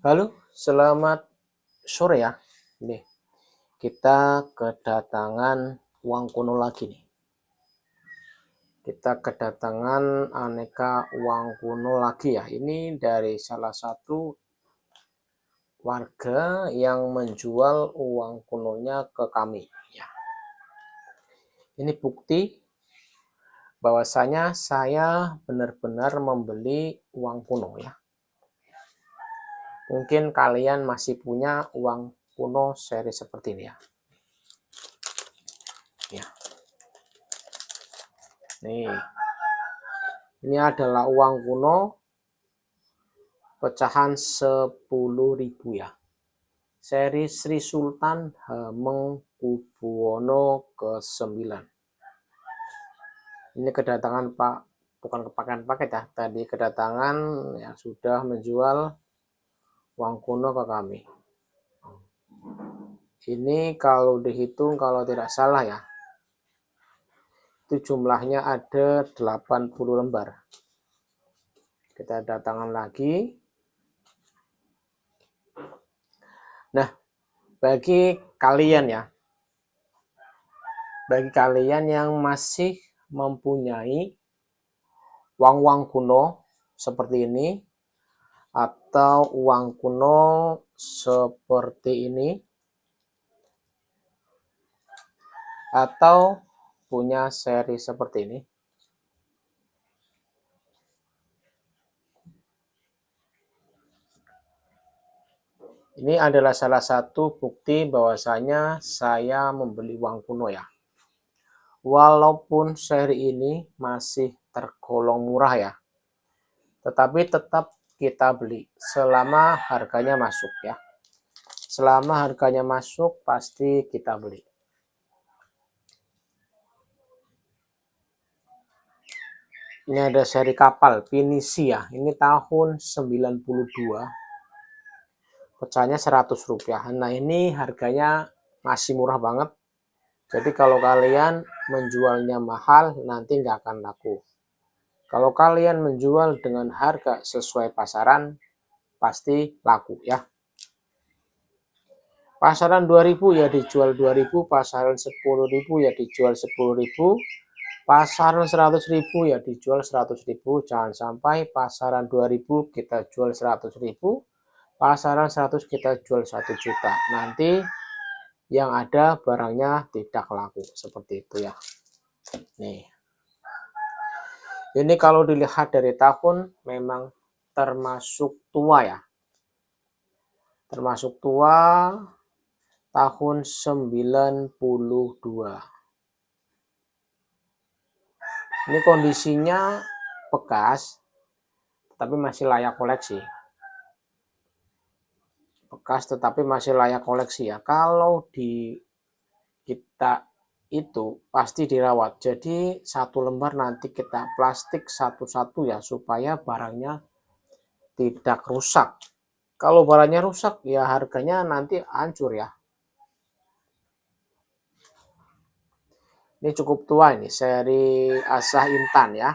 Halo, selamat sore ya. Nih, kita kedatangan uang kuno lagi nih. Kita kedatangan aneka uang kuno lagi ya. Ini dari salah satu warga yang menjual uang kunonya ke kami. Ya. Ini bukti bahwasanya saya benar-benar membeli uang kuno ya. Mungkin kalian masih punya uang kuno seri seperti ini ya. Ya. Nih, ini adalah uang kuno pecahan 10.000 ya. Seri Sri Sultan Hamengkubuwono ke-9. Ini kedatangan bukan kepakan paket ya. Tadi kedatangan yang sudah menjual uang kuno ke kami. Ini kalau dihitung kalau tidak salah ya. Itu jumlahnya ada 80 lembar. Kita datangkan lagi. Nah, bagi kalian yang masih mempunyai uang-uang kuno seperti ini atau uang kuno seperti ini atau punya seri seperti ini, ini adalah salah satu bukti bahwasanya saya membeli uang kuno ya. Walaupun seri ini masih tergolong murah ya, tetapi tetap kita beli selama harganya masuk ya. Selama harganya masuk pasti kita beli. Ini ada seri kapal Pinisia. Ini tahun 92. Pecahnya 100 rupiah. Nah, ini harganya masih murah banget. Jadi kalau kalian menjualnya mahal nanti nggak akan laku. Kalau kalian menjual dengan harga sesuai pasaran pasti laku ya. Pasaran 2.000 ya dijual 2.000, pasaran 10.000 ya dijual 10.000, pasaran 100.000 ya dijual 100.000. Jangan sampai pasaran 2.000 kita jual 100.000, pasaran 100 kita jual 1 juta. Nanti yang ada barangnya tidak laku seperti itu ya. Nih. Ini kalau dilihat dari tahun memang termasuk tua ya. Termasuk tua tahun 92. Ini kondisinya bekas tapi masih layak koleksi. Bekas tetapi masih layak koleksi ya. Kalau di kita itu pasti dirawat. Jadi satu lembar nanti kita plastik satu-satu ya supaya barangnya tidak rusak. Kalau barangnya rusak ya harganya nanti hancur ya. Ini cukup tua ini, seri Asah Intan ya.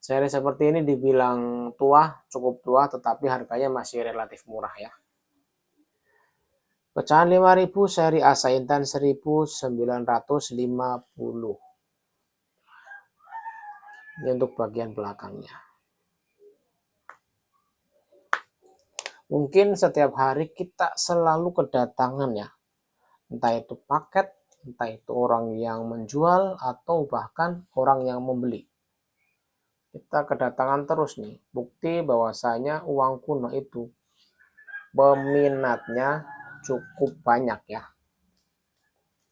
Seri seperti ini dibilang tua, cukup tua, tetapi harganya masih relatif murah ya. Pecahan 5.000 seri Asah Intan 1950. Ini untuk bagian belakangnya. Mungkin setiap hari kita selalu kedatangan ya. Entah itu paket, entah itu orang yang menjual, atau bahkan orang yang membeli. Kita kedatangan terus nih, bukti bahwasanya uang kuno itu peminatnya cukup banyak ya.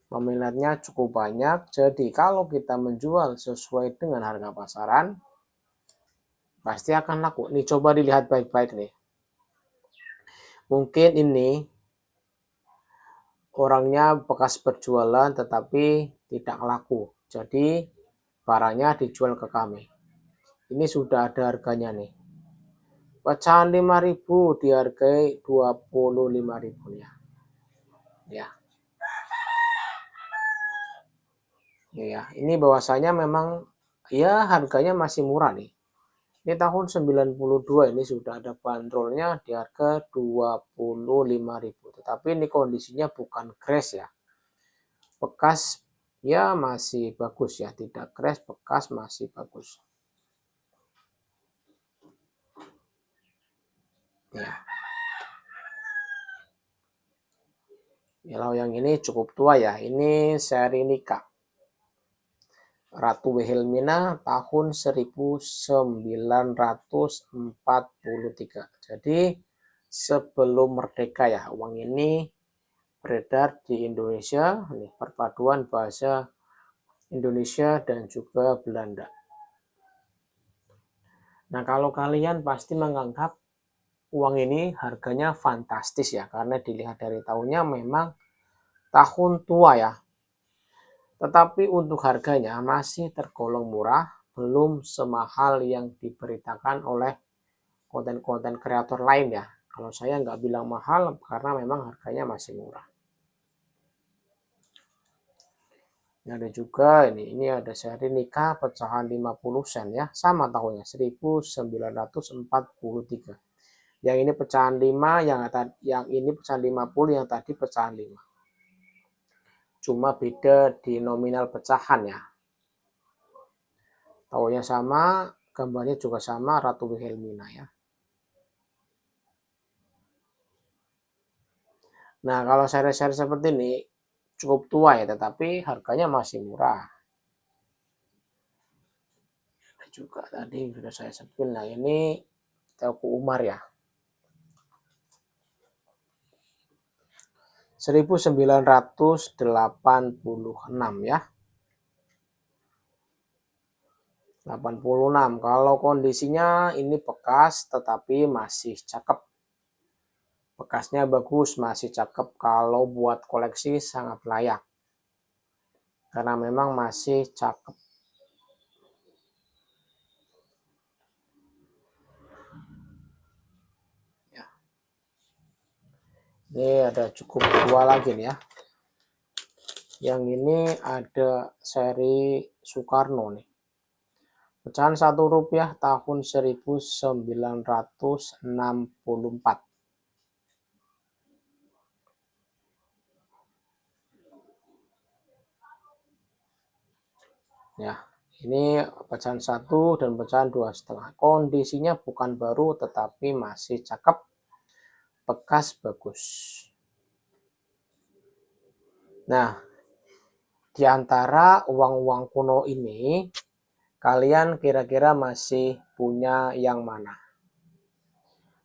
Peminatnya cukup banyak, jadi kalau kita menjual sesuai dengan harga pasaran, pasti akan laku. Nih coba dilihat baik-baik nih. Mungkin ini orangnya bekas berjualan tetapi tidak laku. Jadi barangnya dijual ke kami. Ini sudah ada harganya nih. Pecahan 5.000 dihargai 25.000 ya. Ya. Ya, ini bahwasanya memang ya harganya masih murah nih. Ini tahun 92, ini sudah ada bandrolnya di harga 25.000. Tetapi ini kondisinya bukan crash ya. Bekas ya masih bagus ya, tidak crash, bekas masih bagus. Ya. Kalau yang ini cukup tua ya, ini seri Nikah. Ratu Wilhelmina tahun 1943. Jadi sebelum merdeka ya, uang ini beredar di Indonesia, ini perpaduan bahasa Indonesia dan juga Belanda. Nah, kalau kalian pasti menganggap uang ini harganya fantastis ya, karena dilihat dari tahunnya memang tahun tua ya. Tetapi untuk harganya masih tergolong murah, belum semahal yang diberitakan oleh konten-konten kreator lain ya. Kalau saya nggak bilang mahal karena memang harganya masih murah. Ini ada juga ini ada seri Nikah pecahan 50 sen ya, sama tahunnya 1943. Yang ini pecahan 5, yang ini pecahan 50, yang tadi pecahan 5. Cuma beda di nominal pecahan ya. Tahunnya sama, gambarnya juga sama, Ratu Wilhelmina ya. Nah, kalau seri-seri seperti ini cukup tua ya, tetapi harganya masih murah. Juga tadi sudah saya sebutkan. Nah, ini Teuku Umar ya. 1986 ya. 86. Kalau kondisinya ini bekas tetapi masih cakep. Bekasnya bagus, masih cakep. Kalau buat koleksi sangat layak. Karena memang masih cakep. Ya. Ini ada cukup dua lagi nih ya. Yang ini ada seri Soekarno nih. Pecahan Rp1 tahun 1964. Ya, ini pecahan 1 dan pecahan 2,5. Kondisinya bukan baru tetapi masih cakep, bekas bagus. Nah, di antara uang-uang kuno ini, kalian kira-kira masih punya yang mana?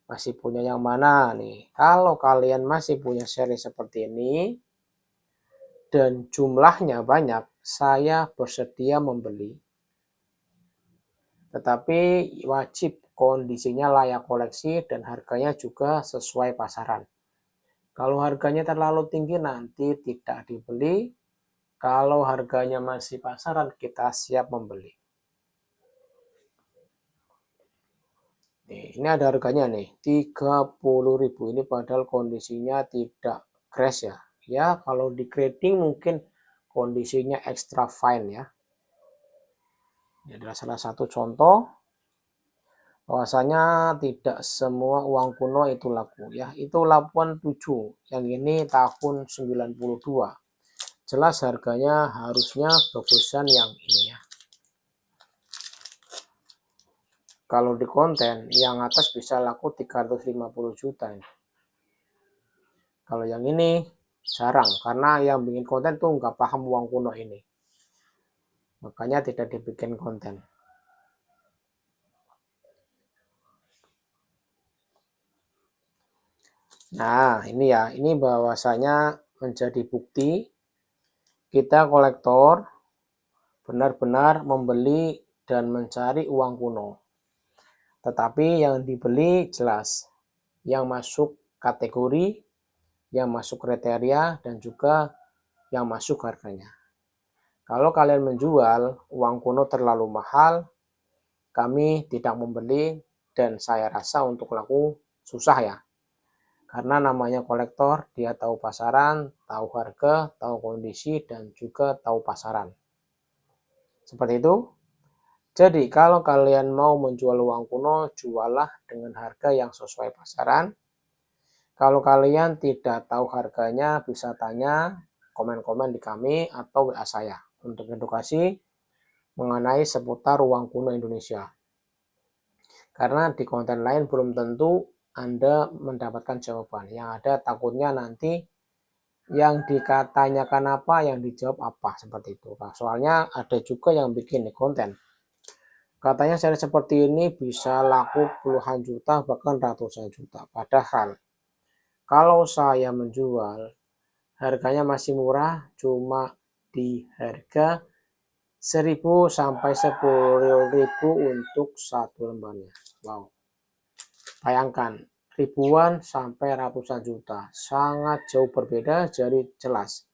Masih punya yang mana nih? Kalau kalian masih punya seri seperti ini, dan jumlahnya banyak, saya bersedia membeli. Tetapi wajib kondisinya layak koleksi dan harganya juga sesuai pasaran. Kalau harganya terlalu tinggi nanti tidak dibeli. Kalau harganya masih pasaran kita siap membeli. Nih, ini ada harganya nih, 30.000. Ini padahal kondisinya tidak crash ya. Ya, kalau di grading mungkin kondisinya extra fine ya. Ini adalah salah satu contoh bahwasanya tidak semua uang kuno itu laku ya. Itu Labuan 7, yang ini tahun 92. Jelas harganya harusnya bagusan yang ini ya. Kalau di konten yang atas bisa laku 350 juta ya. Kalau yang ini jarang karena yang bikin konten tuh nggak paham uang kuno ini. Makanya tidak dibikin konten. Nah, ini ya, ini bahwasanya menjadi bukti kita kolektor benar-benar membeli dan mencari uang kuno. Tetapi yang dibeli jelas, yang masuk kategori, yang masuk kriteria, dan juga yang masuk harganya. Kalau kalian menjual uang kuno terlalu mahal, kami tidak membeli dan saya rasa untuk laku susah ya. Karena namanya kolektor, dia tahu pasaran, tahu harga, tahu kondisi, dan juga tahu pasaran. Seperti itu. Jadi kalau kalian mau menjual uang kuno, jualah dengan harga yang sesuai pasaran. Kalau kalian tidak tahu harganya, bisa tanya komen-komen di kami atau WA saya untuk edukasi mengenai seputar uang kuno Indonesia. Karena di konten lain belum tentu Anda mendapatkan jawaban. Yang ada takutnya nanti yang dikatanyakan apa, yang dijawab apa, seperti itu. Nah, soalnya ada juga yang bikin konten. Katanya seri seperti ini bisa laku puluhan juta, bahkan ratusan juta. Padahal kalau saya menjual, harganya masih murah, cuma di harga 1.000 sampai 10.000 untuk satu lembarnya. Wow. Bayangkan, ribuan sampai ratusan juta. Sangat jauh berbeda, jadi jelas.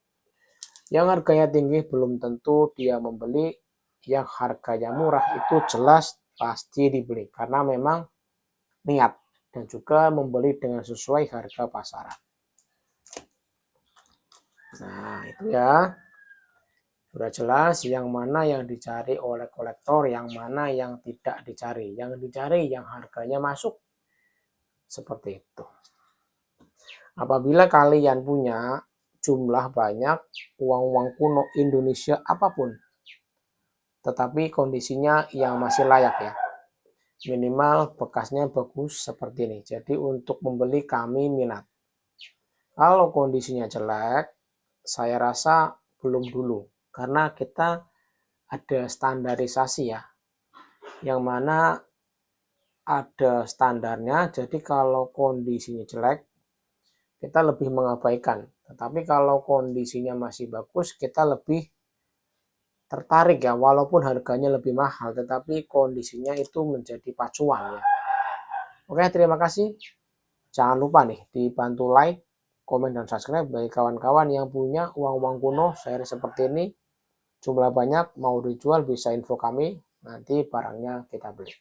Yang harganya tinggi belum tentu dia membeli, yang harganya murah itu jelas pasti dibeli. Karena memang niat dan juga membeli dengan sesuai harga pasaran. Nah, itu ya. Sudah jelas yang mana yang dicari oleh kolektor, yang mana yang tidak dicari. Yang dicari yang harganya masuk. Seperti itu. Apabila kalian punya jumlah banyak uang-uang kuno Indonesia apapun, tetapi kondisinya yang masih layak ya. Minimal bekasnya bagus seperti ini. Jadi untuk membeli kami minat. Kalau kondisinya jelek, saya rasa belum dulu. Karena kita ada standarisasi ya. Yang mana ada standarnya, jadi kalau kondisinya jelek, kita lebih mengabaikan. Tetapi kalau kondisinya masih bagus, kita lebih tertarik ya, walaupun harganya lebih mahal, tetapi kondisinya itu menjadi pacuan ya. Oke, terima kasih. Jangan lupa nih, dibantu like, komen, dan subscribe bagi kawan-kawan yang punya uang-uang kuno seri seperti ini. Jumlah banyak, mau dijual bisa info kami, nanti barangnya kita beli.